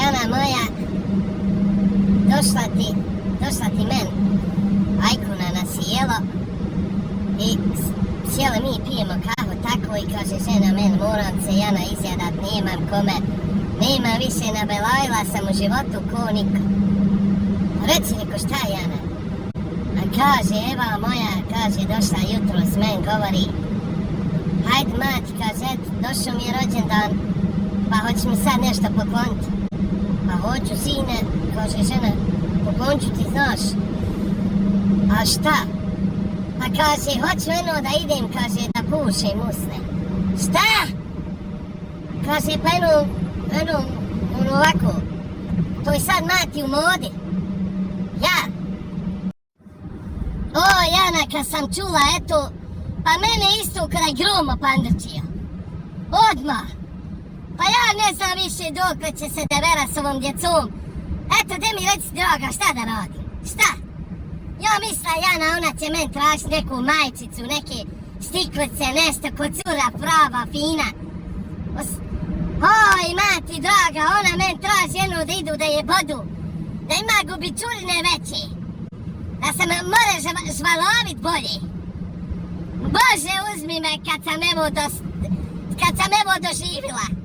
Jana moja, došla ti men ajkuna na sjelo i sjeli mi pijemo kahu tako i kaže žena men moram se Jana izjadat, nemam kome, nema više nabelajla sam u životu ko niko. Reci reko šta Jana? A kaže Eva moja, kaže došla jutro s men govori hajde mati, kaže eto došao mi je rođendan pa hoćeš mi sad nešto pokloniti. Pa hoću sine, kaže žena, poklonit ću ti znaš. A šta? Pa kaže, hoću eno da idem, kaže, da pušem usne. Šta? Kaže, pa eno, ovako, to je sad mati u modi. Ja? O, Jana, kad sam čula, eto, pa mene isto kada gromo pandrčio. Odmah. Pa ja ne znam više dokle će se devera s ovom djecom. Eto, de mi reci, draga, šta da radim? Šta? Ja misla, Jana, ona će men tražiti neku majčicu, neke stiklice, nešto ko cura prava, fina. Oj, mati, draga, ona men traži jednu da idu da je bodu. Da ima gubičurine veće. Da se me more žvalovit bolje. Bože, uzmi me kad sam evo doživila.